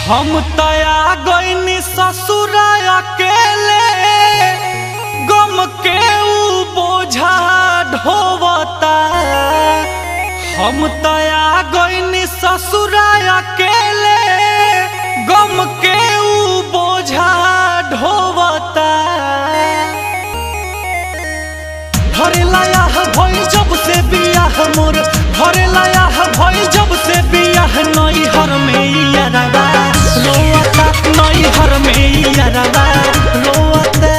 हम तया गईनी ससुरा अकेले, गम के ऊ बोझा ढोवता। हम तया गईनी ससुरा अकेले, गम के ऊ बोझा ढोवता। घरे लाया भइल जब से बियाह मोर, घरे लाया भइल जब से बियाह। नैहर में यारबा रोता, नैहर में यारबा रोता।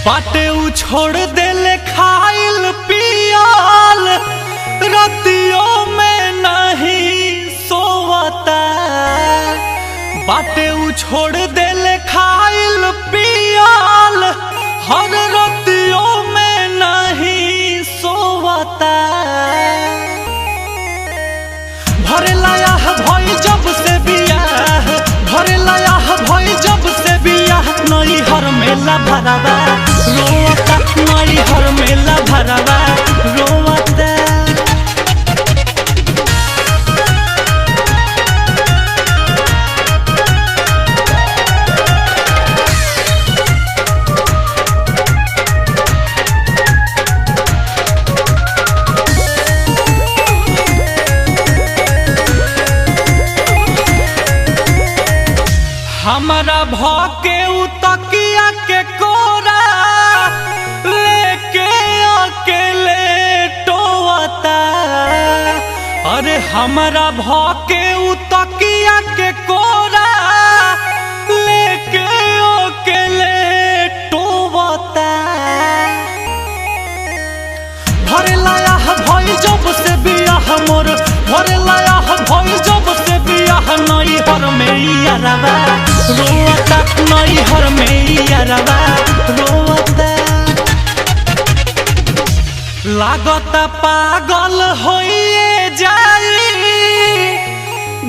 बाटे उ छोड़ देले खाइल पियल, रतियों में नहीं सोवता। बाटे उ छोड़ देले खाइल पियल, हर रतियों में नहीं सोवता। भरे लाया भइल जब से बियाह, भरे लाया भइल जब से बियाह। नैहर मेला भरवा रोता, नैहर मेला भरवा रोता। हमारा भौके उ तकिया के कोरा, लेके अकेले टोवता। अरे हमारा भौके उ तकिया के कोरा, लेके अकेले टोवता। भरे लाया भइल जब से बियाह मोर, भरे लाया भइल जब से बियाह। नैहर में यारबा रोता, नैहर में यारबा रोता। लागता पागल होइए जाई,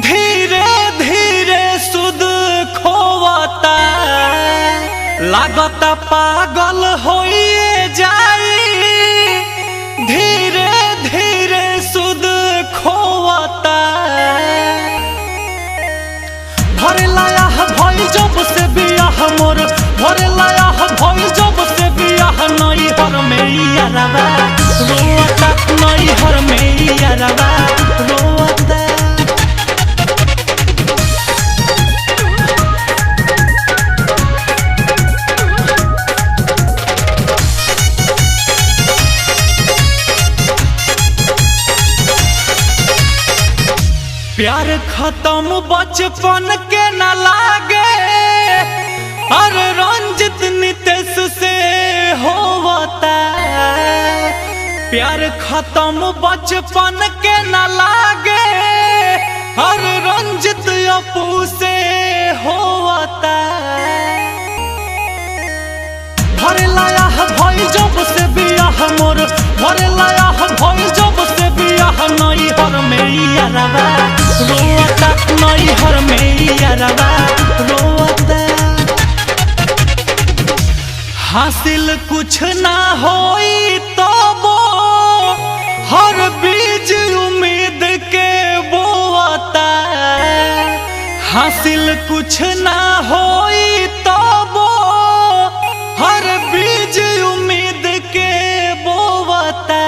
धीरे धीरे सुध खोवता। लागता पागल होइए जाई, धीरे धीरे सुध खोवता। भरे लाया भइल जब से बियाह मोर, भरे लाया भइल जब से बियाह। नैहर में यारबा रोता, नैहर में यारबा रोता। प्यार खत्म बचपन के न लागे, अरे रंजित नितेश से होवता। प्यार खत्म बचपन के न लागे, अरे रंजित अपू से होवता। भरे लाया भइल जब से बियाह मोर, भरे लाया भइल जब से बियाह। नैहर में यारबा रोता, नैहर में यारबा रोता। हासिल कुछ ना होई तबो, हर बीज उम्मीद के बोवता। हासिल कुछ ना होई तबो, हर बीज उम्मीद के बोवता।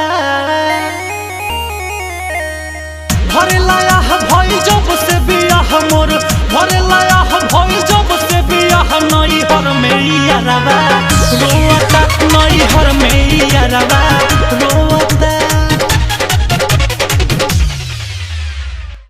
भरे लाया भइल जब से बियाह मोर, भरे लाया भइल जब से बियाह। नैहर में यारबा रोता, नैहर में यारबा रोता।